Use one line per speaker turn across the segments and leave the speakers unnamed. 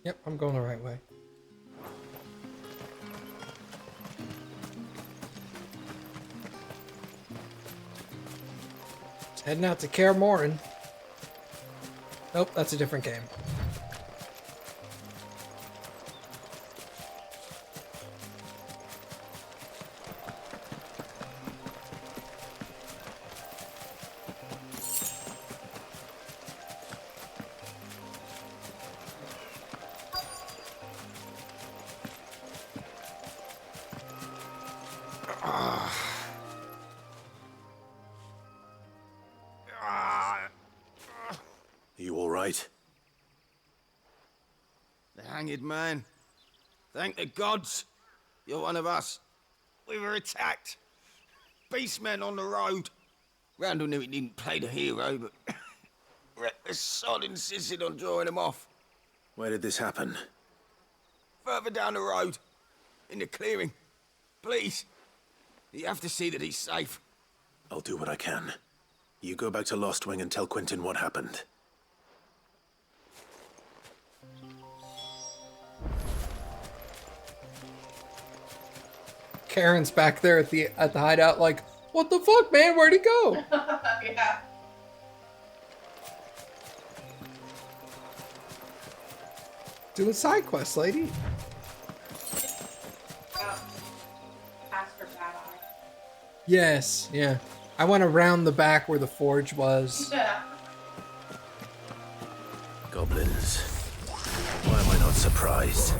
Yep, I'm going the right way. Just heading out to Kaer Morhen. Nope, that's a different game.
You all right?
The hanged man. Thank the gods. You're one of us. We were attacked. Beastmen on the road. Randall knew he didn't play the hero, but reckless sod insisted on drawing him off.
Where did this happen?
Further down the road. In the clearing. Please. You have to see that he's safe.
I'll do what I can. You go back to Lost Wing and tell Quentin what happened.
Karen's back there at the hideout like, what the fuck, man? Where'd he go?
Yeah.
Do a side quest, lady.
Ask for bad eye.
Yes, yeah. I went around the back where the forge was.
Yeah.
Goblins. Why am I not surprised?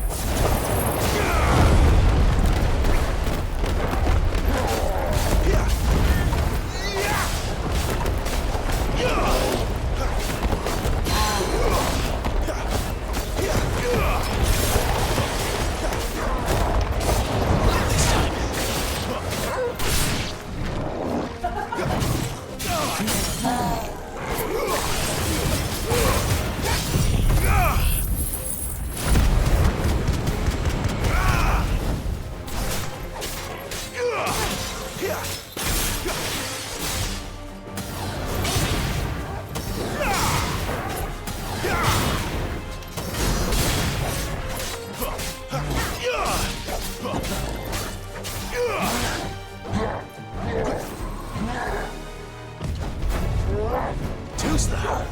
Too slow.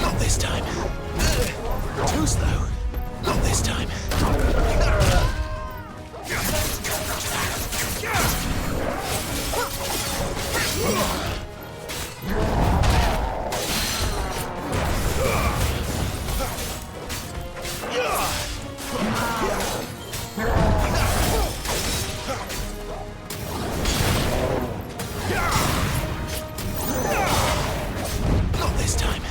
Not this time. Too slow. Not this time. Not this time.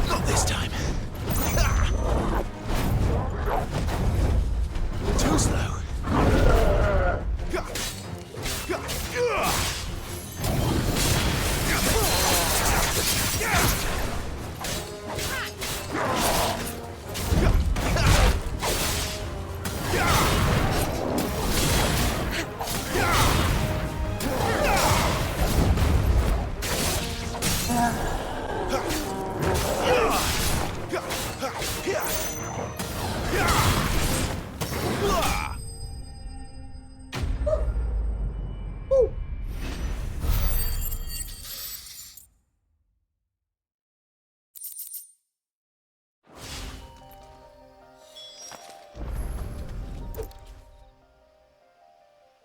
Not this time. Too slow.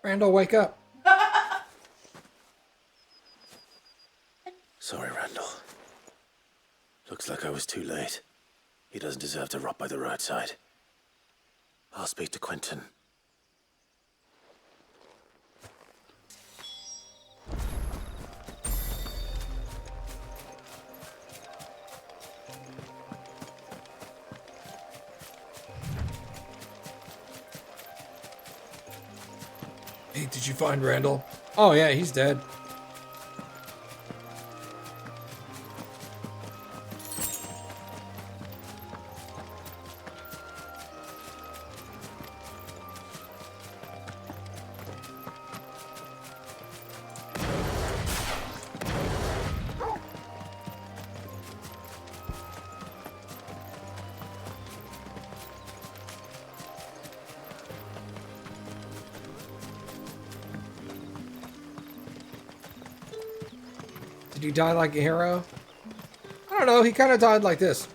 Randall, wake up.
Sorry, Randall. Looks like I was too late. He doesn't deserve to rot by the roadside. I'll speak to Quentin.
Hey, did you find Randall? Oh yeah, he's dead. Did he die like a hero? I don't know, he kind of died like this.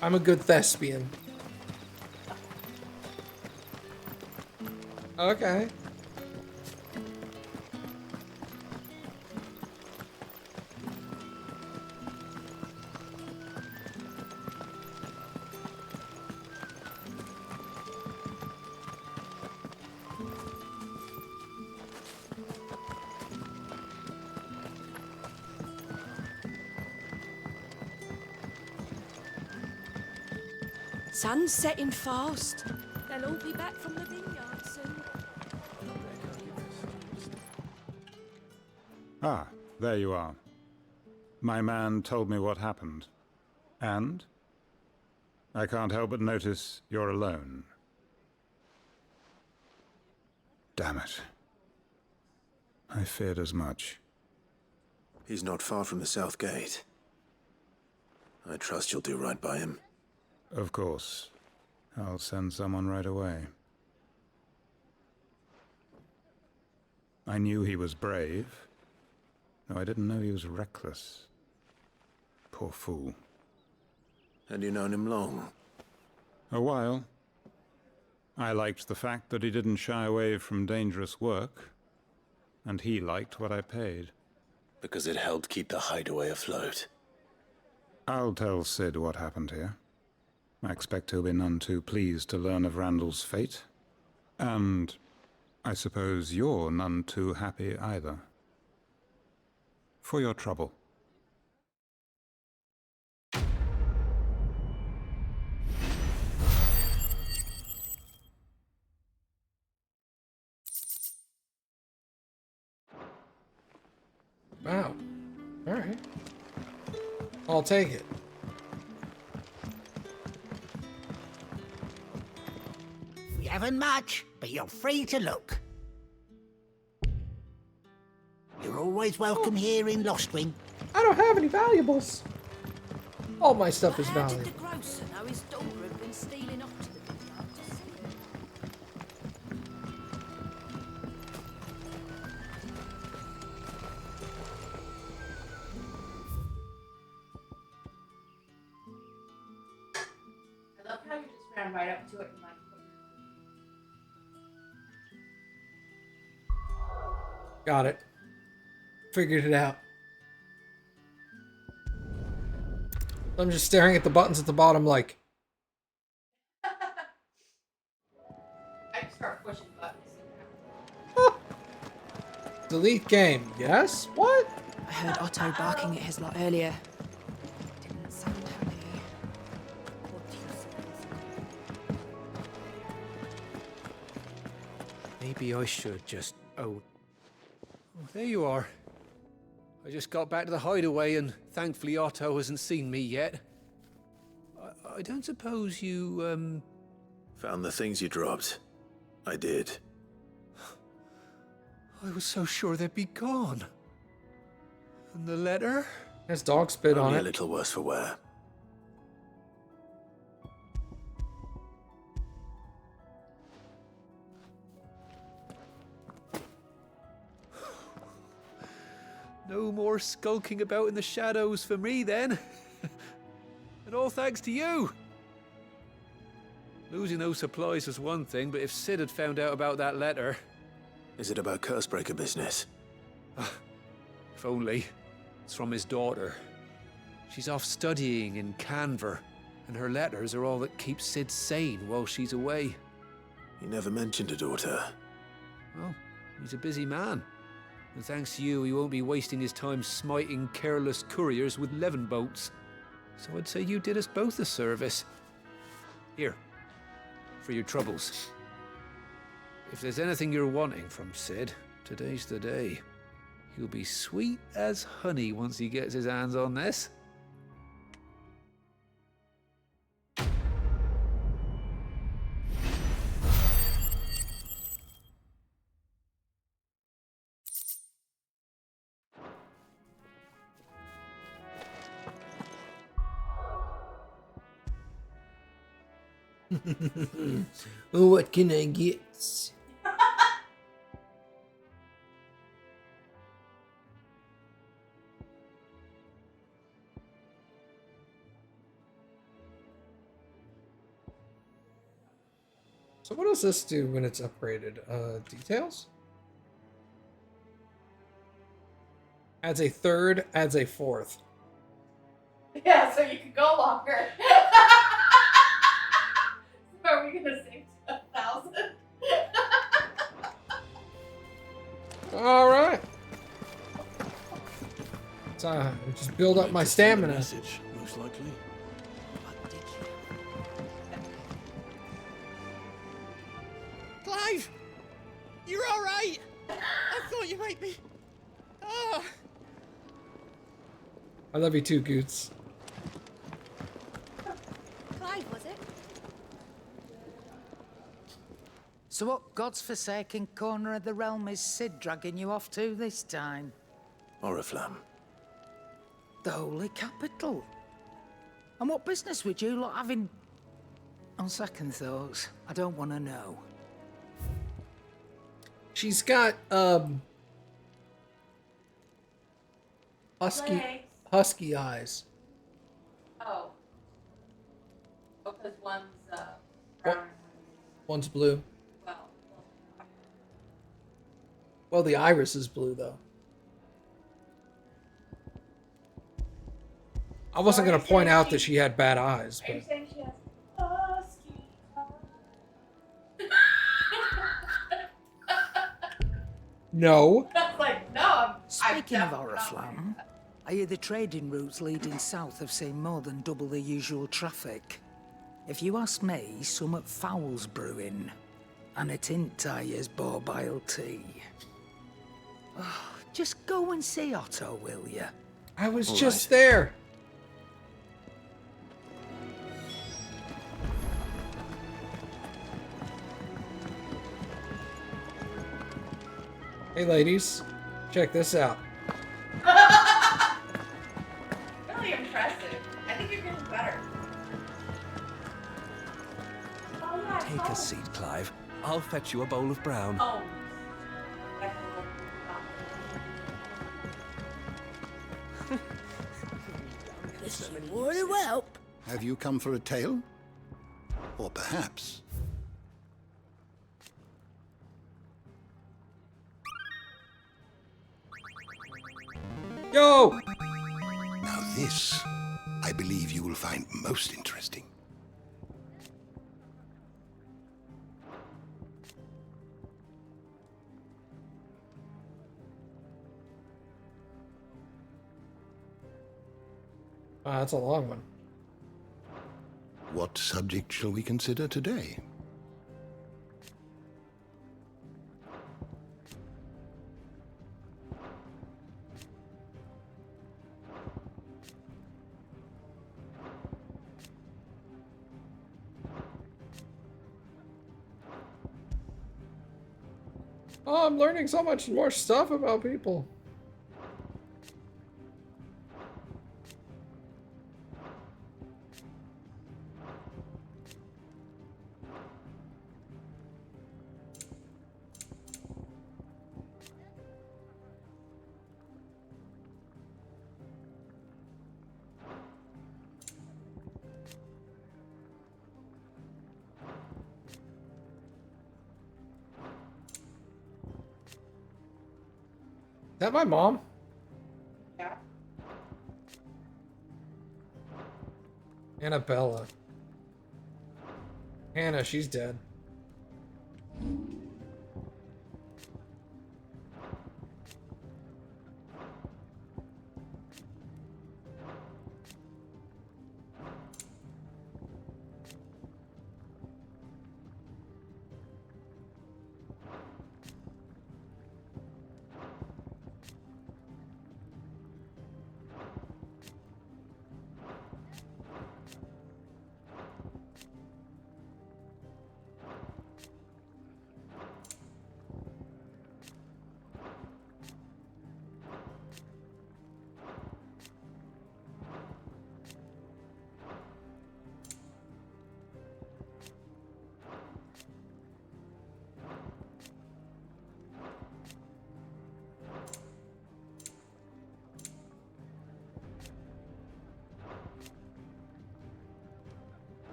I'm a good thespian. Okay.
Sun's setting fast. They'll all be back from the vineyard soon.
Ah, there you are. My man told me what happened. And? I can't help but notice you're alone. Damn it. I feared as much.
He's not far from the south gate. I trust you'll do right by him.
Of course. I'll send someone right away. I knew he was brave. No, I didn't know he was reckless. Poor fool.
And you known him long?
A while. I liked the fact that he didn't shy away from dangerous work, and he liked what I paid.
Because it helped keep the hideaway afloat.
I'll tell Sid what happened here. I expect he'll be none too pleased to learn of Randall's fate. And I suppose you're none too happy either. For your trouble.
Wow. Alright. I'll take it.
We haven't much, but you're free to look. You're always welcome here in Lostwing.
I don't have any valuables. All my stuff is
How did
valuable.
the grocer know his daughter had been stealing off to the vineyard to see her?
I love how you just ran right up to it and like.
Got it. Figured it out. I'm just staring at the buttons at the bottom like,
I just start pushing buttons.
delete game. Yes? What?
I heard Otto barking at his lot earlier. Didn't sound happy. What do you suppose?
Maybe I should just... Oh, there you are. I just got back to the hideaway and thankfully Otto hasn't seen me yet. I don't suppose you,
Found the things you dropped. I did.
I was so sure they'd be gone. And the letter?
Has dog spit on
Only a
it.
little worse for wear.
No more skulking about in the shadows for me then. And all thanks to you. Losing those supplies was one thing, but if Sid had found out about that letter...
Is it about Cursebreaker business?
If only. It's from his daughter. She's off studying in Canver, and her letters are all that keeps Sid sane while she's away.
He never mentioned a daughter.
Well, he's a busy man. And thanks to you, he won't be wasting his time smiting careless couriers with levin boats. So I'd say you did us both a service. Here. For your troubles. If there's anything you're wanting from Sid, today's the day. He'll be sweet as honey once he gets his hands on this.
What can I get? So what does this do when it's upgraded? Details? Adds a third, adds a fourth.
Yeah, so you could go longer. So are we gonna save 1,000?
All right. So just build up my stamina.
Message, most likely.
Clive! You're alright! I thought you might be. Ah!
I love you too, Goots.
Clive, was it?
So what God's forsaken corner of the realm is Sid dragging you off to this time?
Oriflamme.
The Holy Capital. And what business would you lot have in... On second thoughts, I don't want to know.
She's got husky
Legs.
husky eyes.
Oh. Oh, because one's brown.
One's blue.
Well,
Well, the iris is blue though. I wasn't
So are
gonna
you
point
saying
out
she-
that she had bad eyes,
are you
but
saying she has husky
no.
I was like, no, I'm
Speaking of
definitely not
Oriflamme, I hear the trading routes leading south have seen more than double the usual traffic. If you ask me, summat foul's brewing. And it ain't Tyre's borbile tea. Oh, just go and see Otto, will you?
I was
All
just
right.
there. Hey ladies, check this out.
Really impressive. I think you're getting better. Oh yeah, I
Take
saw
a seat, Clive. I'll fetch you a bowl of brown.
Oh.
Very well.
Have you come for a tale? Or perhaps...
Yo!
Now this, I believe you will find most interesting.
That's a long one.
What subject shall we consider today?
Oh, I'm learning so much more stuff about people. Is that my mom?
Yeah.
Annabella. Hannah, she's dead.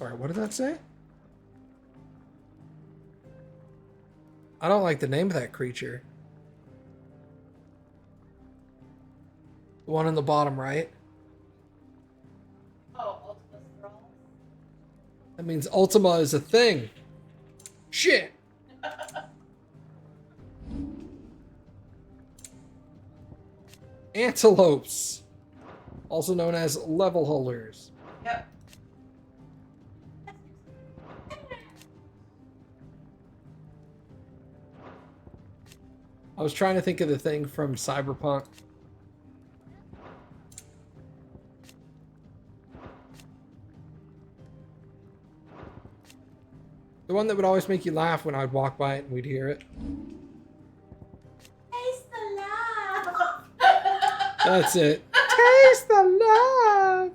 Sorry, what did that say? I don't like the name of that creature. The one in the bottom right.
Oh, Ultima Thralls.
That means Ultima is a thing. Shit! Antelopes. Also known as level holders.
Yep.
I was trying to think of the thing from Cyberpunk. The one that would always make you laugh when I'd walk by it and we'd hear it.
Taste the love.
That's it. Taste the love.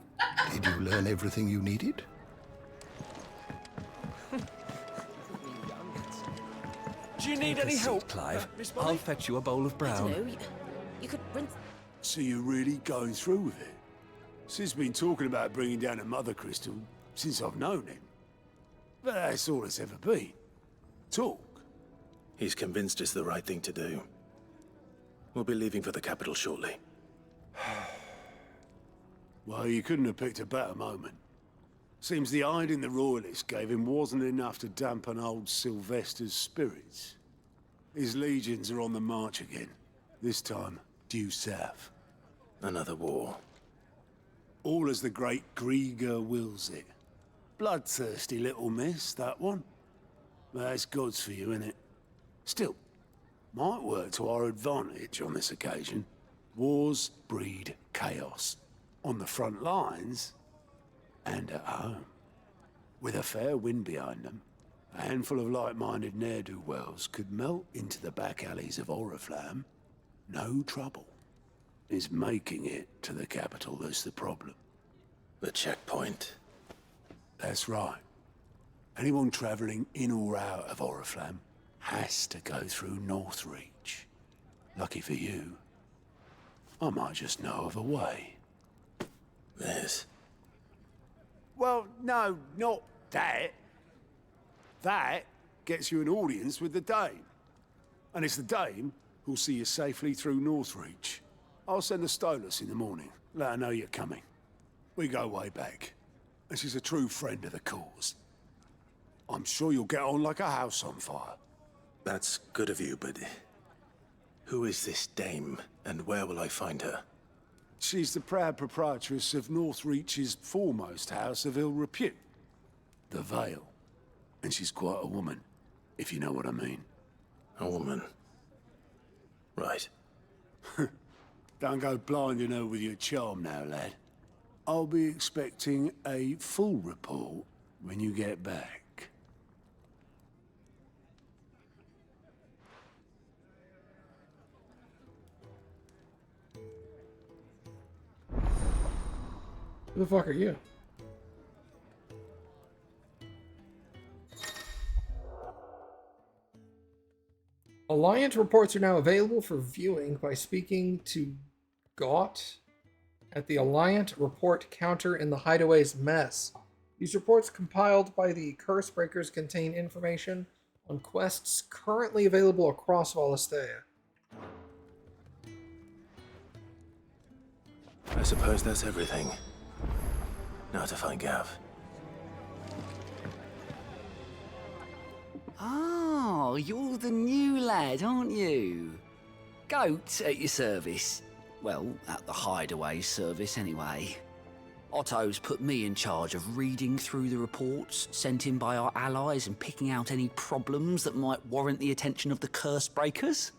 Did you learn everything you needed?
Do you need any help, Clive? I'll fetch you a bowl of
I
brown.
don't know. You could rinse.
So you're really going through with it? Sid's been talking about bringing down a mother crystal since I've known him. But that's all it's ever been. Talk.
He's convinced it's the right thing to do. We'll be leaving for the capital shortly.
Well, you couldn't have picked a better moment. Seems the hiding the royalists gave him wasn't enough to dampen old Sylvester's spirits. His legions are on the march again. This time, due south.
Another war.
All as the great Grieger wills it. Bloodthirsty little miss, that one. But that's God's for you, innit? Still, might work to our advantage on this occasion. Wars breed chaos. On the front lines, and at home. With a fair wind behind them, a handful of like-minded ne'er-do-wells could melt into the back alleys of Oriflamme. No trouble. It's making it to the capital that's the problem.
The checkpoint.
That's right. Anyone travelling in or out of Oriflamme has to go through Northreach. Lucky for you, I might just know of a way.
This.
Well, no, not that. That gets you an audience with the Dame. And it's the Dame who'll see you safely through Northreach. I'll send a Stolas in the morning. Let her know you're coming. We go way back. And she's a true friend of the cause. I'm sure you'll get on like a house on fire.
That's good of you, but... who is this dame, and where will I find her?
She's the proud proprietress of Northreach's foremost house of ill repute, the Vale. And she's quite a woman, if you know what I mean.
A woman. Right.
Don't go blinding her with your charm now, lad. I'll be expecting a full report when you get back.
Who the fuck are you? Alliance reports are now available for viewing by speaking to Gaunt at the Alliant report counter in the Hideaway's mess. These reports compiled by the Cursebreakers contain information on quests currently available across Valisthea.
I suppose that's everything. Now to find Gav.
Oh, you're the new lad, aren't you? Goat at your service. Well, at the Hideaway service anyway. Otto's put me in charge of reading through the reports sent in by our allies and picking out any problems that might warrant the attention of the Cursebreakers.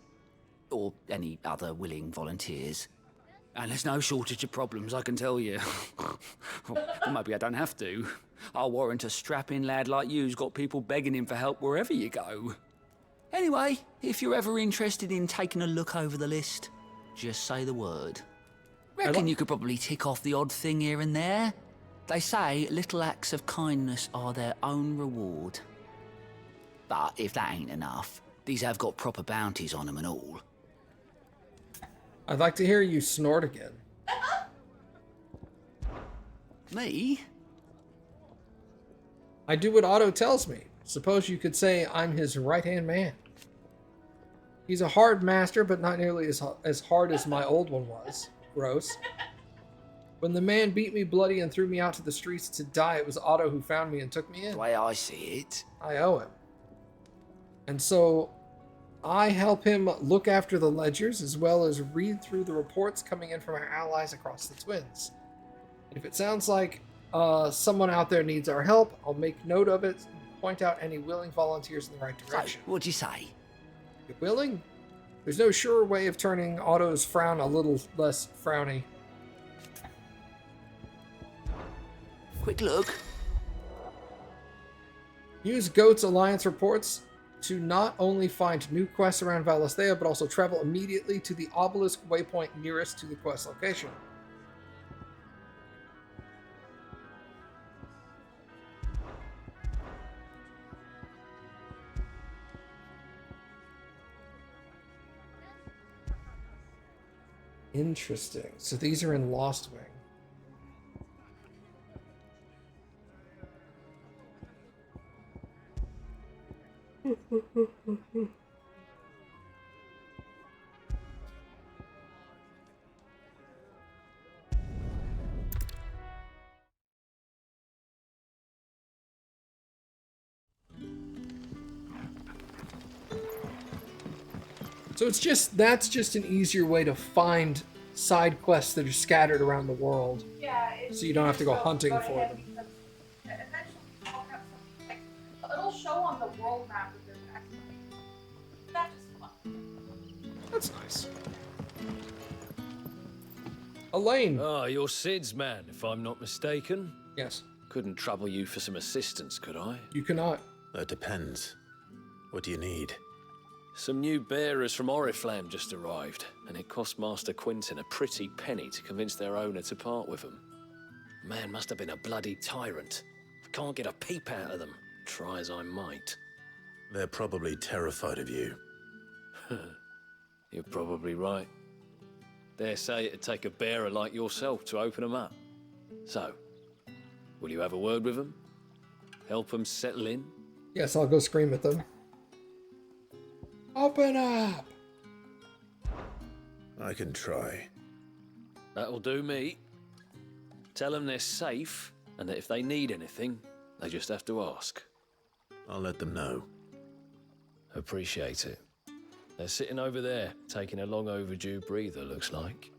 Or any other willing volunteers. And there's no shortage of problems, I can tell you. Or maybe I don't have to. I'll warrant a strapping lad like you's got people begging him for help wherever you go. Anyway, if you're ever interested in taking a look over the list, just say the word. Reckon you could probably tick off the odd thing here and there. They say little acts of kindness are their own reward. But if that ain't enough, these have got proper bounties on them and all.
I'd like to hear you snort again.
Me?
I do what Otto tells me. Suppose you could say I'm his right-hand man. He's a hard master, but not nearly as hard as my old one was. Gross. When the man beat me bloody and threw me out to the streets to die, it was Otto who found me and took me in.
The way I see it.
I owe him. And so I help him look after the ledgers as well as read through the reports coming in from our allies across the Twins. And if it sounds like someone out there needs our help, I'll make note of it and point out any willing volunteers in the right direction.
So, what'd you say?
You're willing? There's no sure way of turning Otto's frown a little less frowny.
Quick look.
Use Goat's Alliance reports to not only find new quests around Valisthea, but also travel immediately to the obelisk waypoint nearest to the quest location. Interesting. So these are in Lost Wing. So that's just an easier way to find side quests that are scattered around the world.
Yeah.
So you don't have to go hunting for them.
Eventually, I'll have something like it'll show on the world map if there's an exclamation. That's just fun.
That's nice. Elaine.
Ah, you're Sid's man, if I'm not mistaken.
Yes.
Couldn't trouble you for some assistance, could I?
You cannot.
That depends. What do you need?
Some new bearers from Oriflamme just arrived, and it cost Master Quinton a pretty penny to convince their owner to part with them. Man must have been a bloody tyrant. I can't get a peep out of them, try as I might.
They're probably terrified of you.
You're probably right. Dare say it'd take a bearer like yourself to open them up. So, will you have a word with them? Help them settle in?
Yes, I'll go scream at them. Open up!
I can try.
That'll do me. Tell them they're safe, and that if they need anything, they just have to ask.
I'll let them know.
Appreciate it. They're sitting over there, taking a long overdue breather, looks like.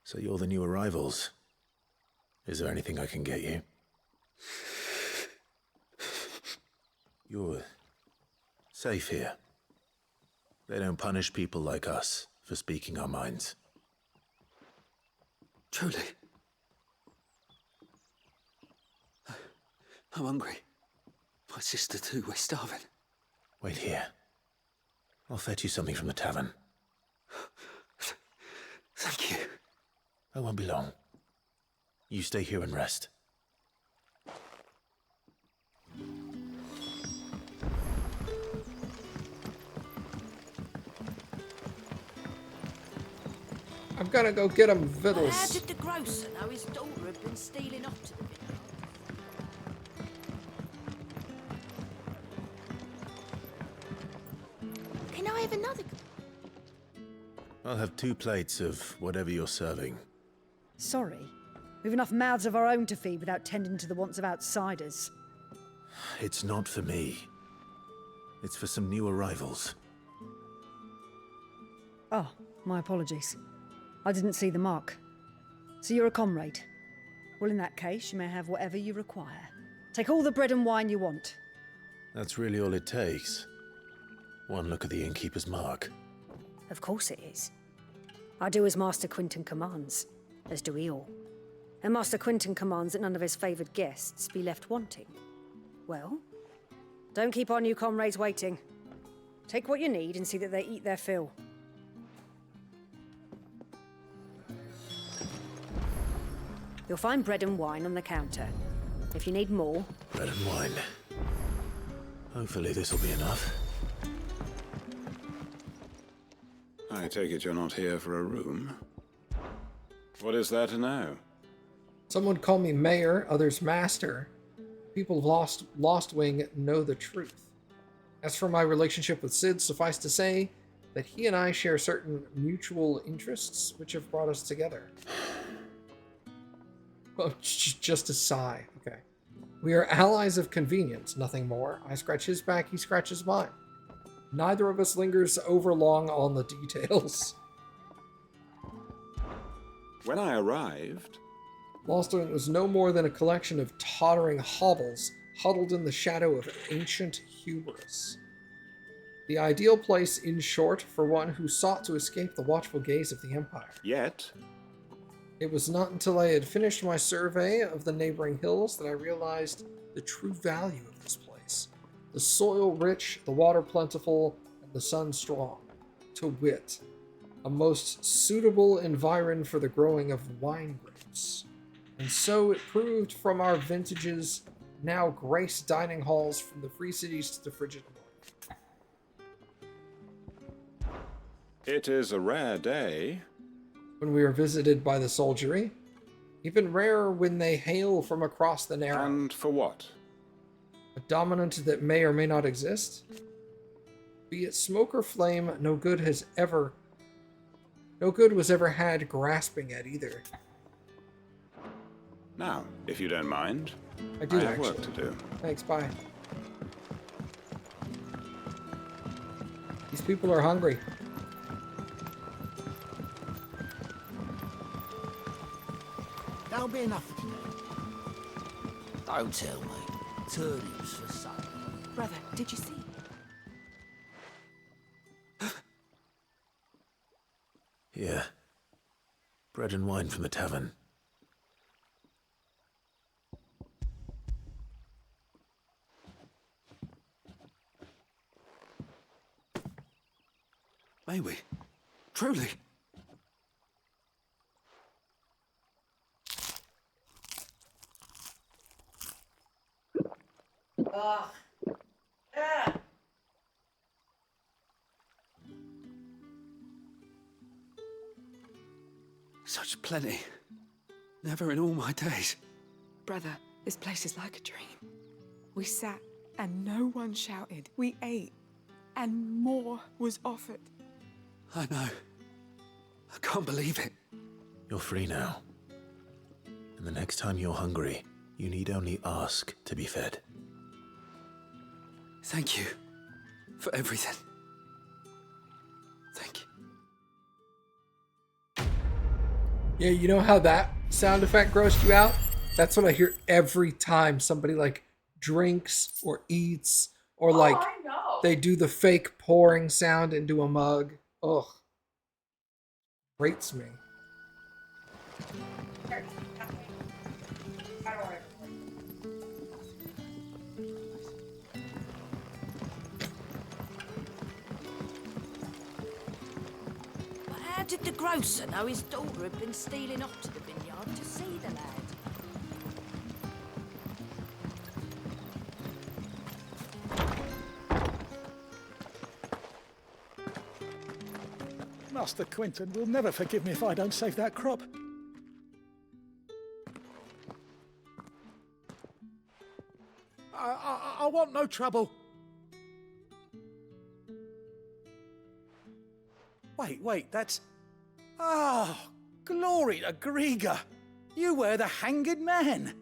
So you're the new arrivals. Is there anything I can get you? You're safe here. They don't punish people like us for speaking our minds.
Truly. I'm hungry. My sister too, we're starving.
Wait here. I'll fetch you something from the tavern.
Thank you.
I won't be long. You stay here and rest.
I'm gonna go get him victuals.
How did the grocer know his daughter had been stealing off to the village? Can I have another?
I'll have 2 plates of whatever you're serving.
Sorry. We've enough mouths of our own to feed without tending to the wants of outsiders.
It's not for me. It's for some new arrivals.
Oh, my apologies. I didn't see the mark. So you're a comrade. Well, in that case, you may have whatever you require. Take all the bread and wine you want.
That's really all it takes. One look at the innkeeper's mark.
Of course it is. I do as Master Quinton commands, as do we all. And Master Quinton commands that none of his favoured guests be left wanting. Well, don't keep our new comrades waiting. Take what you need and see that they eat their fill. You'll find bread and wine on the counter. If you need more,
Bread and wine. Hopefully this will be enough.
I take it you're not here for a room. What is there to know?
Some would call me mayor, others master. People of Lost Wing know the truth. As for my relationship with Sid, suffice to say that he and I share certain mutual interests which have brought us together. Oh, just a sigh. Okay. We are allies of convenience, nothing more. I scratch his back, he scratches mine. Neither of us lingers overlong on the details.
When I arrived...
Lost Wing was no more than a collection of tottering hovels huddled in the shadow of ancient hubris. The ideal place, in short, for one who sought to escape the watchful gaze of the Empire.
Yet...
It was not until I had finished my survey of the neighboring hills that I realized the true value of this place. The soil rich, the water plentiful, and the sun strong. To wit, a most suitable environ for the growing of wine grapes. And so it proved from our vintages, now grace dining halls from the free cities to the frigid north.
It is a rare day.
When we are visited by the soldiery, even rarer when they hail from across the narrow.
And for what?
A dominant that may or may not exist. Be it smoke or flame, no good was ever had grasping at either.
Now, if you don't mind,
I do
have
actually.
work to do.
Thanks, bye. These people are hungry.
That'll be enough for today.
Don't tell me. Turnips for supper.
Brother, did you see?
Yeah. Bread and wine from the tavern.
May we? Truly? Such plenty. Never in all my days.
Brother, this place is like a dream. We sat and no one shouted. We ate and more was offered.
I know. I can't believe it.
You're free now. And the next time you're hungry, you need only ask to be fed.
Thank you for everything. Thank you.
Yeah, you know how that sound effect grossed you out? That's what I hear every time somebody like drinks or eats or like
I know.
they do the fake pouring sound into a mug. Ugh. Grates me.
Here, I don't want it.
But how did the grocer know his daughter had been stealing off to the vineyard to see the lad?
Master Quinton will never forgive me if I don't save that crop. I want no trouble. Wait, that's... Oh, glory to Grieger. You were the hanged man.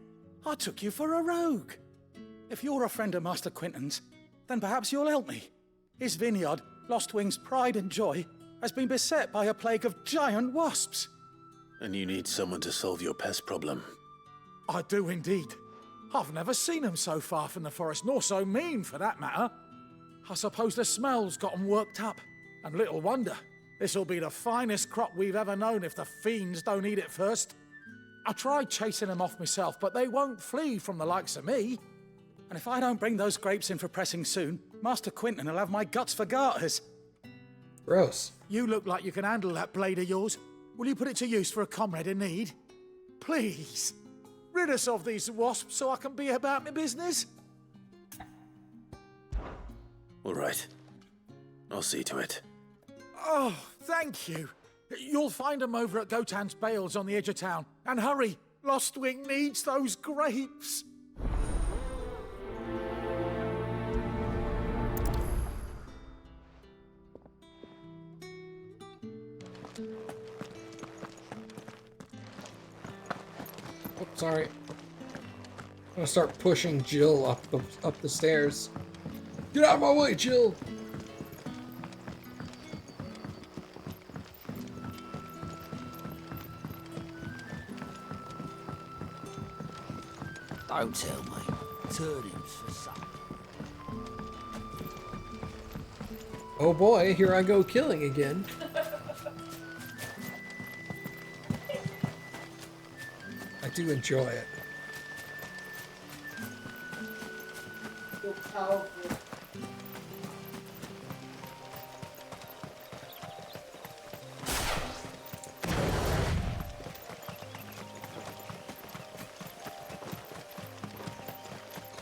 I took you for a rogue. If you're a friend of Master Quinton's, then perhaps you'll help me. His vineyard, Lost Wing's pride and joy, has been beset by a plague of giant wasps.
And you need someone to solve your pest problem.
I do indeed. I've never seen them so far from the forest, nor so mean for that matter. I suppose the smell's got 'em worked up, and little wonder. This'll be the finest crop we've ever known if the fiends don't eat it first. I tried chasing them off myself, but they won't flee from the likes of me. And if I don't bring those grapes in for pressing soon, Master Quinton will have my guts for garters.
Gross.
You look like you can handle that blade of yours. Will you put it to use for a comrade in need? Please. Rid us of these wasps so I can be about my business.
All right. I'll see to it.
Oh, thank you. You'll find them over at Gotan's Bales on the edge of town. And hurry, Lostwing needs those grapes.
Oops, sorry. I'm gonna start pushing Jill up the stairs. Get out of my way, Jill!
Don't tell me. Turnips for supper.
Oh boy, here I go killing again. I do enjoy it. So powerful.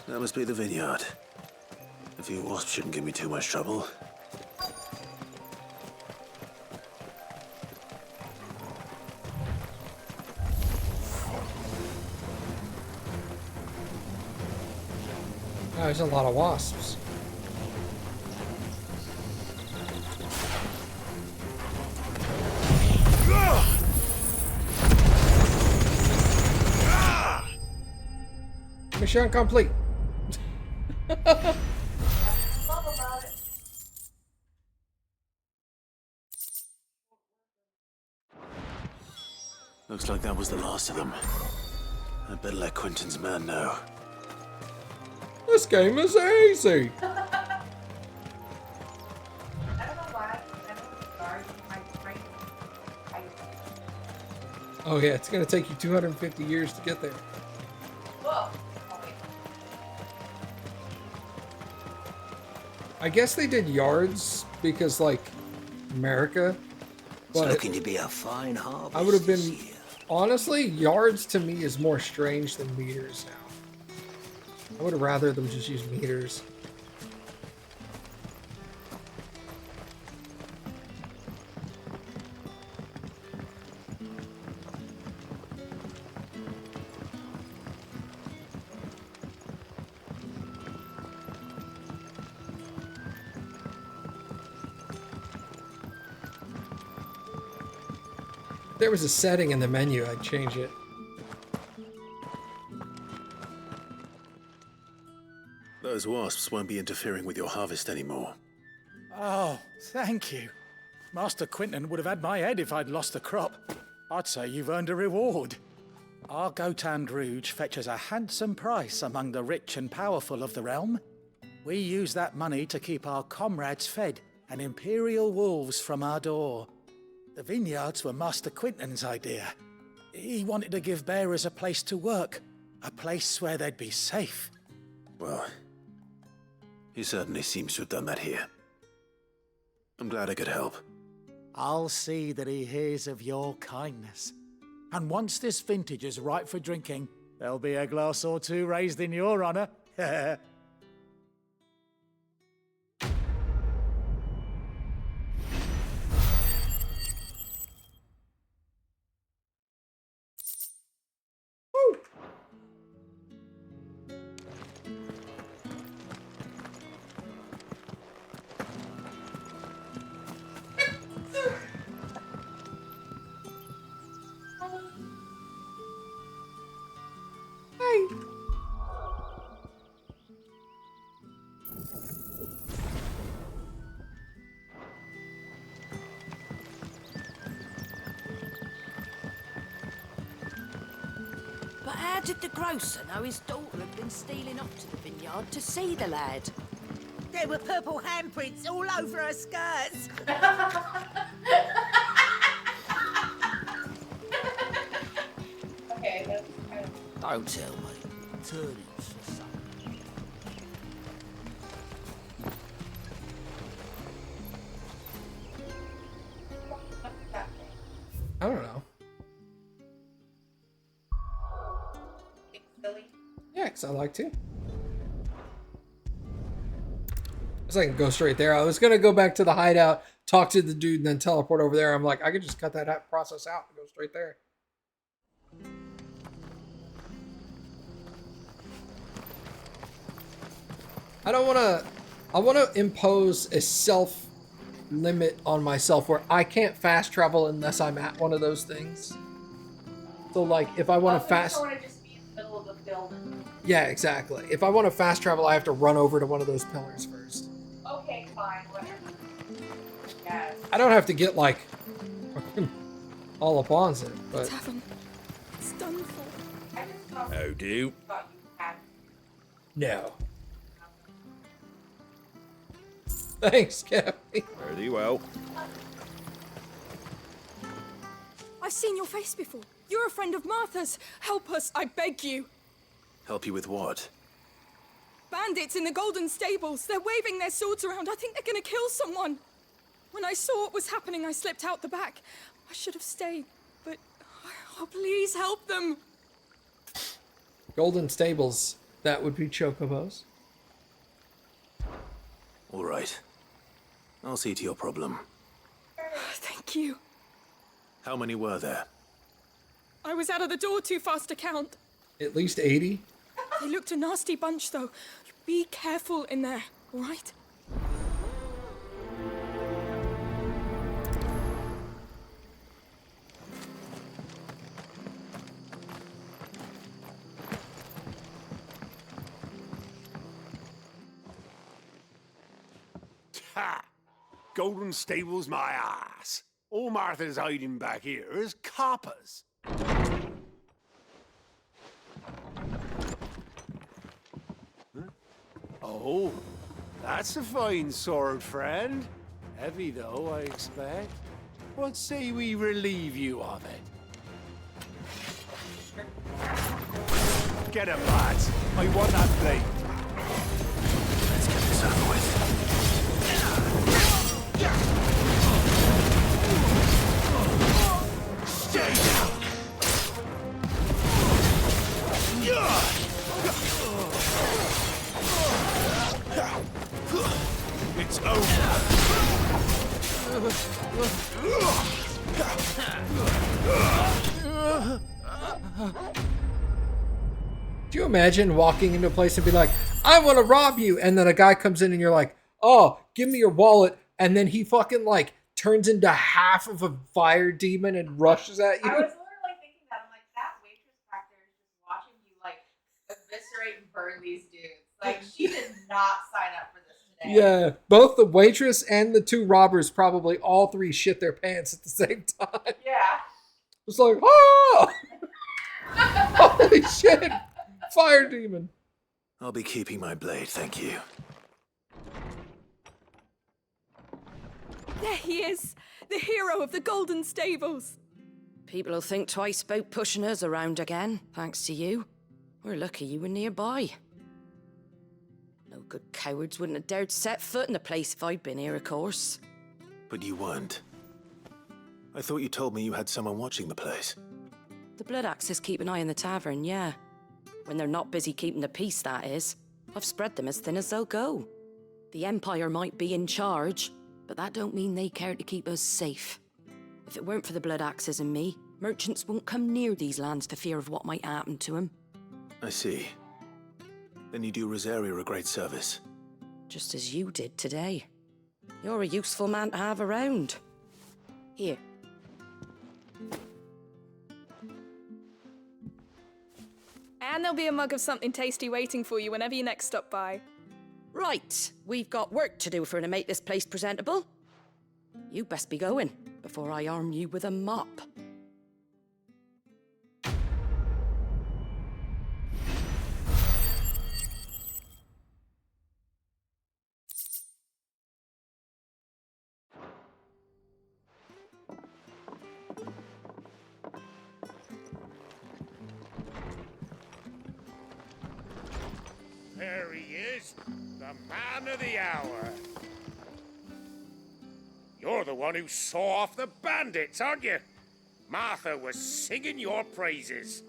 That must be the vineyard. A few wasps shouldn't give me too much trouble.
Oh, there's a lot of wasps. Mission complete.
Looks like that was the last of them. I'd better let Quentin's man know.
This game is easy.
I don't know why. I know the guards in my brain.
Oh yeah, it's gonna take you 250 years to get there.
Whoa. Oh, wait.
I guess they did yards because, like, America.
It's
But
looking to be a fine harvest.
I would have been... Honestly, yards to me is more strange than meters now. I would have rather them just use meters. If there was a setting in the menu, I'd change it.
Those wasps won't be interfering with your harvest anymore.
Oh, thank you. Master Quentin would have had my head if I'd lost the crop. I'd say you've earned a reward. Our Gotan Rouge fetches a handsome price among the rich and powerful of the realm. We use that money to keep our comrades fed and imperial wolves from our door. The vineyards were Master Quentin's idea. He wanted to give bearers a place to work, a place where they'd be safe.
Well, he certainly seems to have done that here. I'm glad I could help.
I'll see that he hears of your kindness. And once this vintage is ripe for drinking, there'll be a glass or two raised in your honor.
But how did the grocer know his daughter had been stealing off to the vineyard to see the lad?
There were purple handprints all over her skirts.
Okay, that's kind of...
Don't tell me. Turnips for supper.
I don't know. Thanks, I like to. So I can go straight there. I was gonna go back to the hideout, talk to the dude, and then teleport over there. I'm like, I could just cut that process out and go straight there. I don't want to. I want to impose a self limit on myself where I can't fast travel unless I'm at one of those things. So, like, if I want to fast.
I want to just be in the middle of the building.
Yeah, exactly. If I want to fast travel, I have to run over to one of those pillars first.
Okay, fine, whatever. Yes.
I don't have to get like all up on it, but.
Tavern. It's done for.
Oh, do?
No. Thanks, Kathy.
Very well.
I've seen your face before. You're a friend of Martha's. Help us, I beg you.
Help you with what?
Bandits in the Golden Stables. They're waving their swords around. I think they're gonna kill someone. When I saw what was happening, I slipped out the back. I should have stayed, but oh, please help them.
Golden Stables. That would be Chocobos.
All right. I'll see to your problem.
Thank you.
How many were there?
I was out of the door too fast to count.
At least 80.
They looked a nasty bunch, though. Be careful in there, all right?
Ha! Golden Stables my ass. All Martha's hiding back here is coppers. Huh? Oh, that's a fine sword, friend. Heavy, though, I expect. What say we relieve you of it? Get him, lads. I want that blade.
Let's get this over with.
Stay down! It's over.
Do you imagine walking into a place and be like, I want to rob you, and then a guy comes in and you're like, oh, give me your wallet, and then he fucking like turns into half of a fire demon and rushes at you?
I was literally thinking that. I'm like, that waitress back there is just watching you like eviscerate and burn these dudes. Like, she did not sign up for this today.
Yeah, both the waitress and the two robbers probably all three shit their pants at the same time.
Yeah.
It's like, oh! Holy shit! Fire demon.
I'll be keeping my blade, thank you.
There he is, the hero of the Golden Stables.
People will think twice about pushing us around again, thanks to you. We're lucky you were nearby. No good cowards wouldn't have dared set foot in the place if I'd been here, of course.
But you weren't. I thought you told me you had someone watching the place.
The Blood Axes keep an eye on the tavern, yeah. When they're not busy keeping the peace, that is. I've spread them as thin as they'll go. The Empire might be in charge, but that don't mean they care to keep us safe. If it weren't for the Blood Axes and me, merchants won't come near these lands for fear of what might happen to them.
I see. Then you do Rosaria a great service.
Just as you did today. You're a useful man to have around. Here.
And there'll be a mug of something tasty waiting for you whenever you next stop by.
Right, we've got work to do for to make this place presentable. You best be going, before I arm you with a mop.
There he is, the man of the hour. You're the one who saw off the bandits, aren't you? Martha was singing your praises.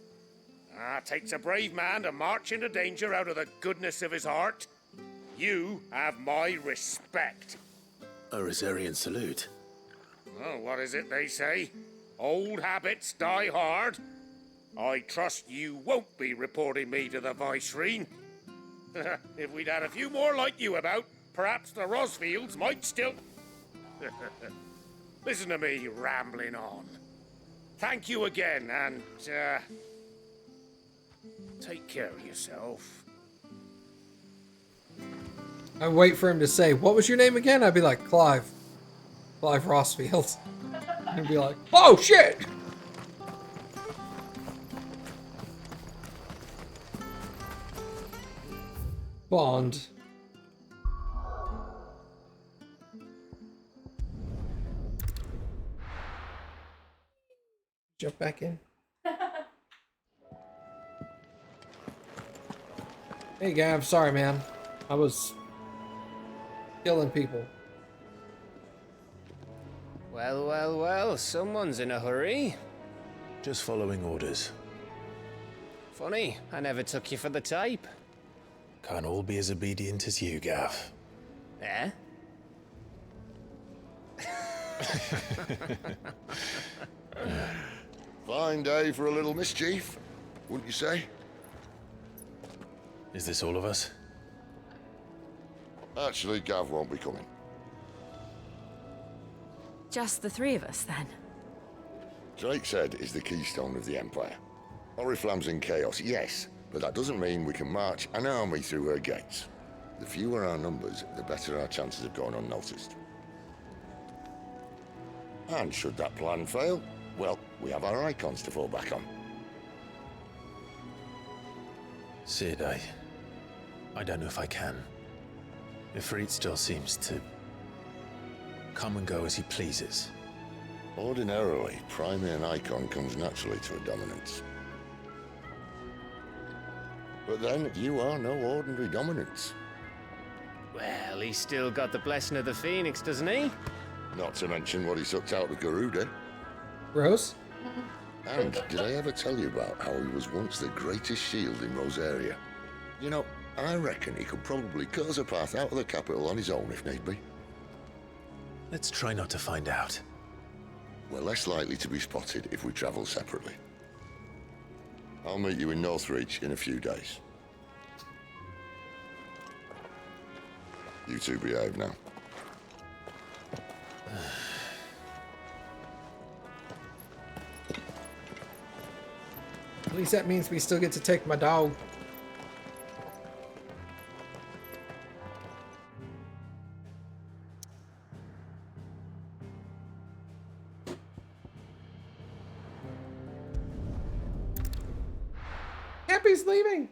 Takes a brave man to march into danger out of the goodness of his heart. You have my respect.
A Rosarian salute.
Oh, what is it they say? Old habits die hard. I trust you won't be reporting me to the Viceroy. If we'd had a few more like you about, perhaps the Rosfields might still... Listen to me rambling on. Thank you again, and, take care of yourself.
I wait for him to say, "What was your name again?" I'd be like, Clive. Clive Rossfield. And be like, "Oh shit!" Bond. Jump back in. Hey, Gav. Sorry, man. I was killing people.
Well, well, well. Someone's in a hurry.
Just following orders.
Funny, I never took you for the type.
Can't all be as obedient as you, Gav.
Eh?
Fine day for a little mischief, wouldn't you say?
Is this all of us?
Actually, Gav won't be coming.
Just the three of us, then?
Drake's Head is the keystone of the Empire. Oriflamme's in chaos, yes, but that doesn't mean we can march an army through her gates. The fewer our numbers, the better our chances of going unnoticed. And should that plan fail, well, we have our icons to fall back on.
Sid, I don't know if I can. Ifrit still seems to come and go as he pleases.
Ordinarily, priming an icon comes naturally to a dominance. But then, you are no ordinary dominance.
Well, he's still got the blessing of the Phoenix, doesn't he?
Not to mention what he sucked out of Garuda.
Rose?
And did I ever tell you about how he was once the greatest shield in Rosaria? You know, I reckon he could probably cut us a path out of the capital on his own if need be.
Let's try not to find out.
We're less likely to be spotted if we travel separately. I'll meet you in Northreach in a few days. You two behave now.
At least that means we still get to take my dog. Happy's leaving.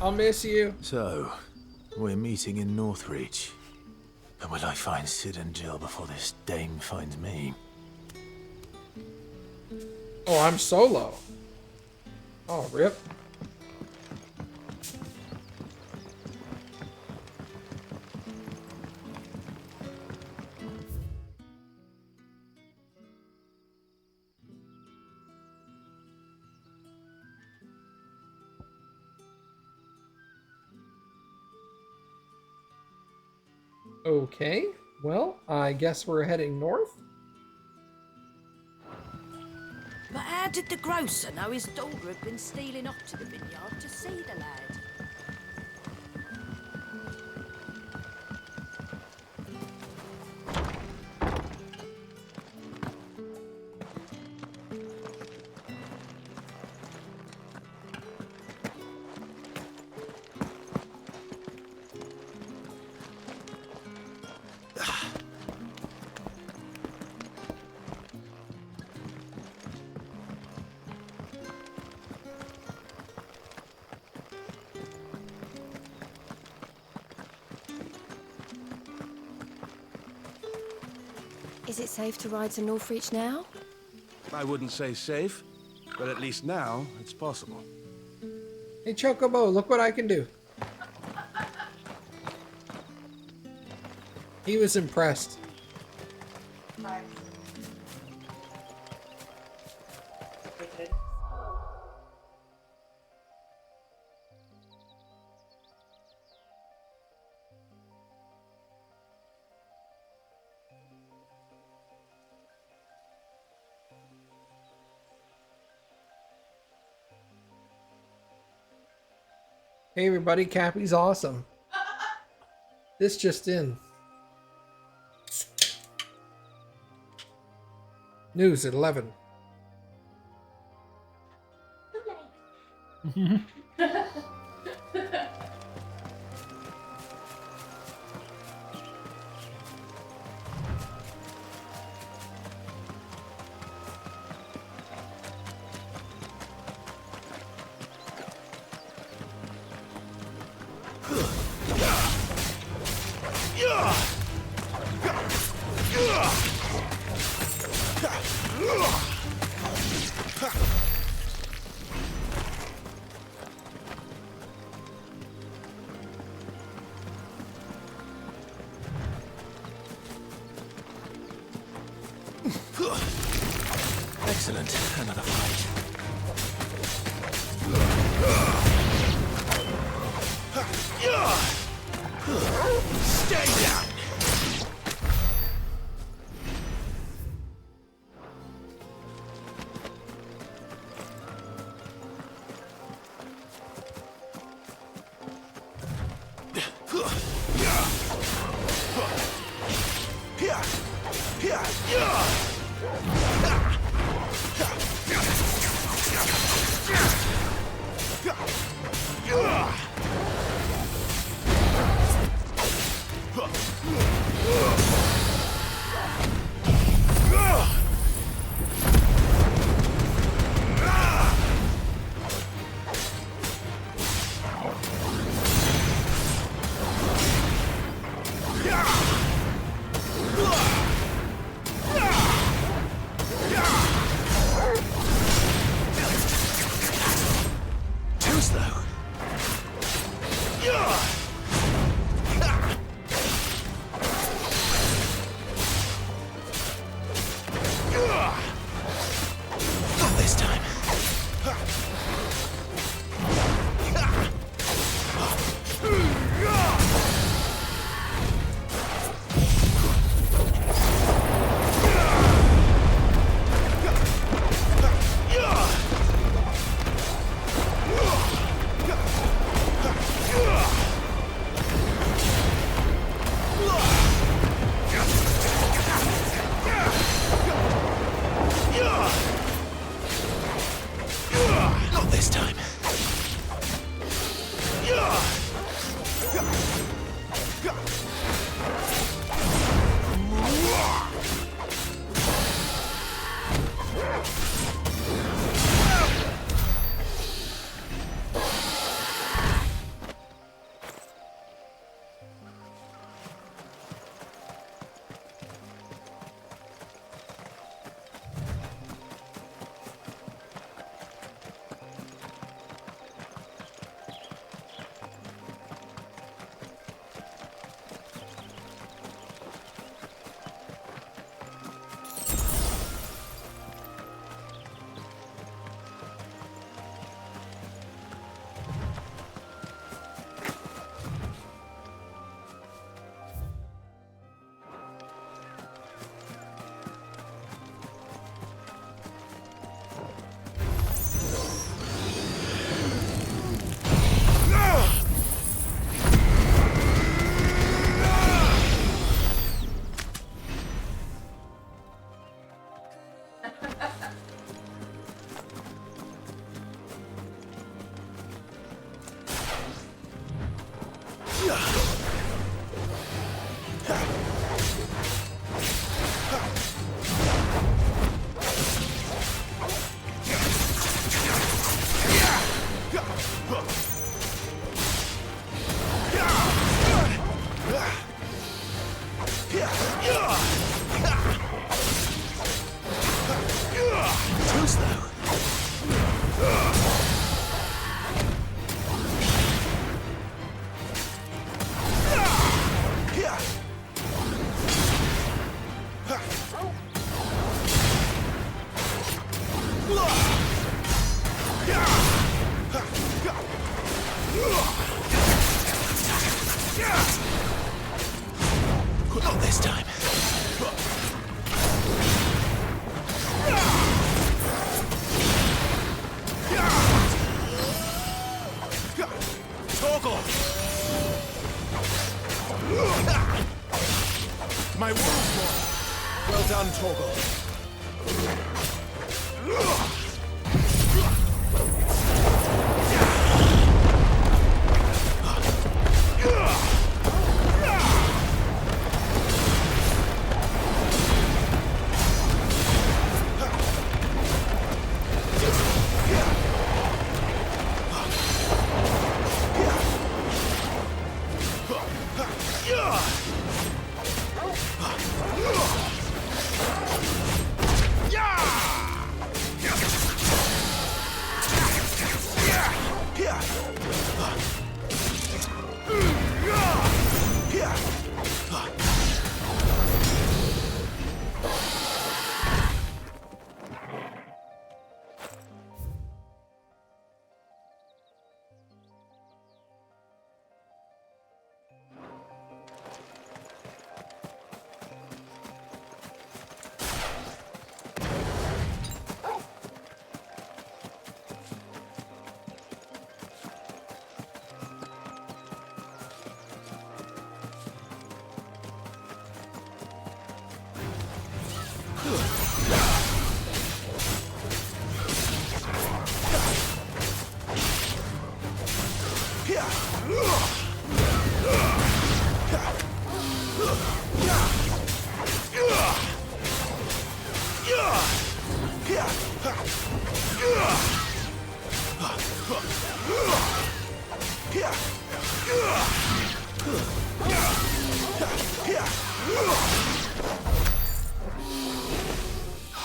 I'll miss you.
So, we're meeting in Northreach. But will I find Sid and Jill before this dame finds me?
Oh, I'm solo. Oh, rip. Okay, well, I guess we're heading north.
But how did the grocer know his daughter had been stealing off to the vineyard to see the lad?
Is it safe to ride to Northreach now?
I wouldn't say safe, but at least now it's possible.
Hey, Chocobo, look what I can do. He was impressed. Hey everybody, Cappy's awesome. This just in. News at 11.
Excellent. Another fight. Stay down. Not this time.
My wounds more. Well done, Torgal.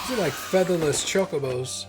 These are like featherless chocobos.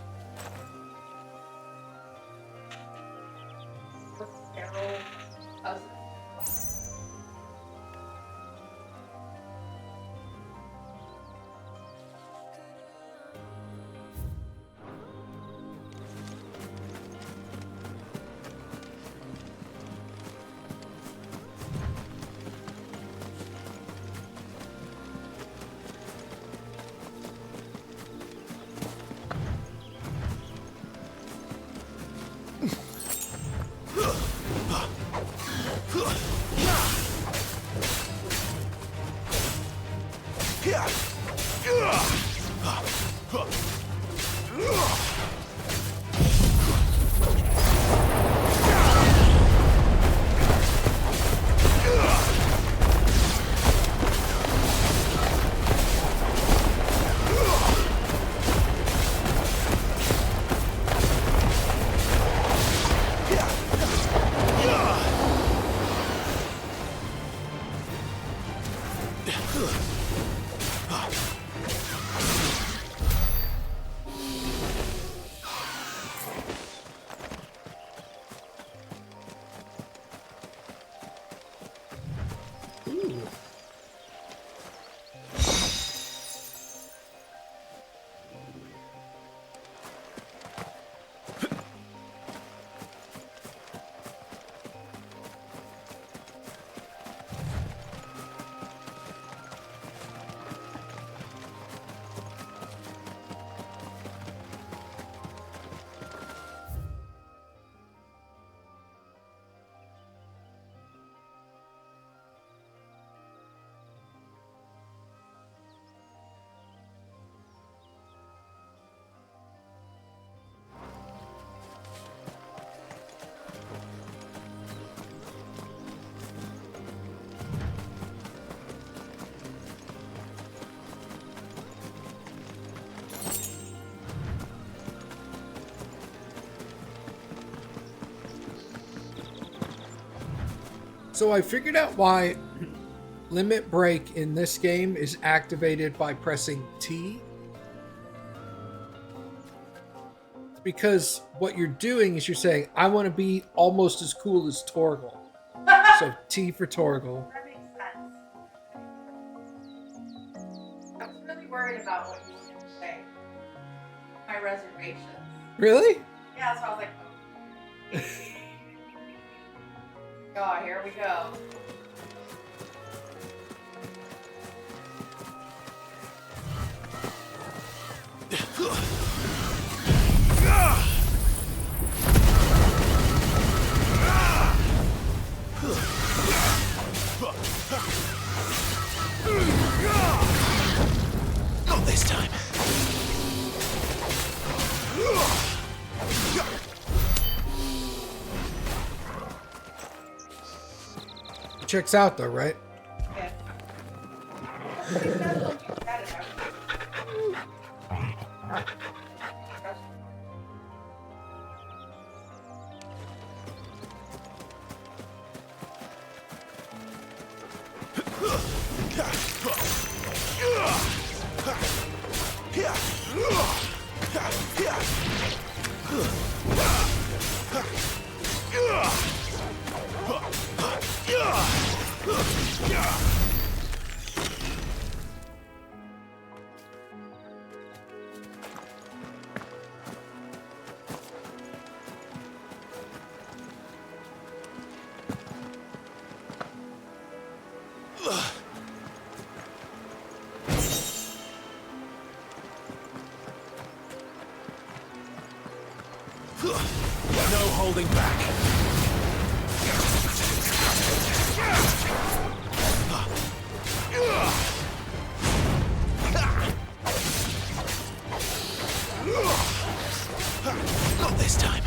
So I figured out why limit break in this game is activated by pressing T. It's because what you're doing is you're saying, I want to be almost as cool as Torgal. So T for Torgal.
That makes sense. I was really worried about what you were going to say. My reservations.
Really?
Yeah, so I was like, oh. Oh, here we go.
checks out though, right?
No holding back. Not this time.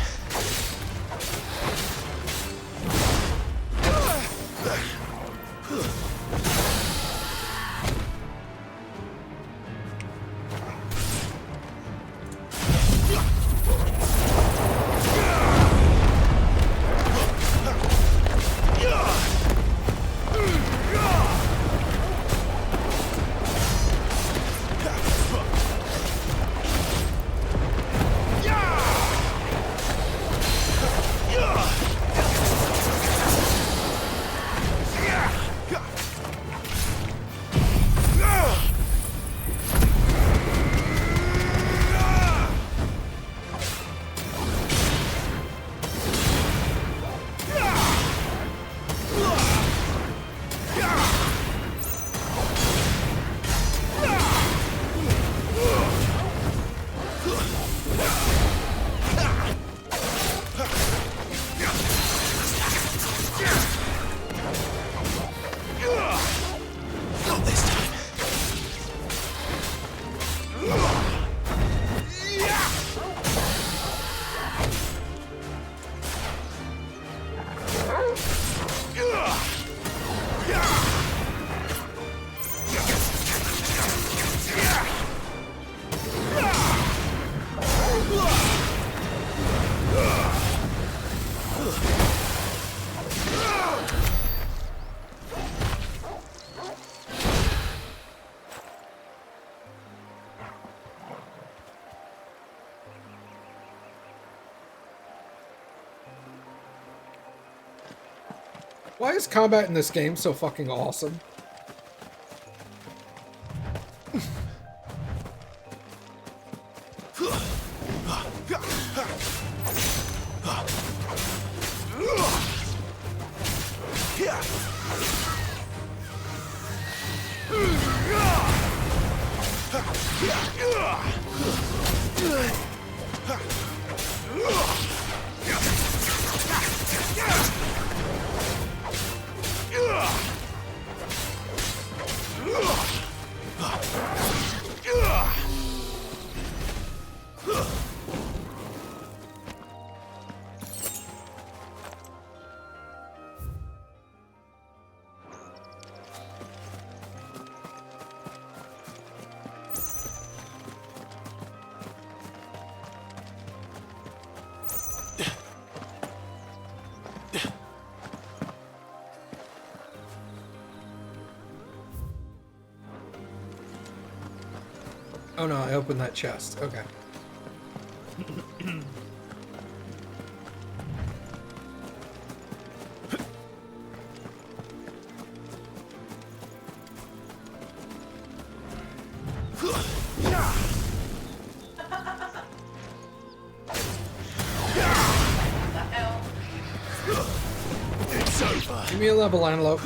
Why is combat in this game so fucking awesome? Oh no, I opened that chest. Okay.
It's over.
Give me a level, Antelope.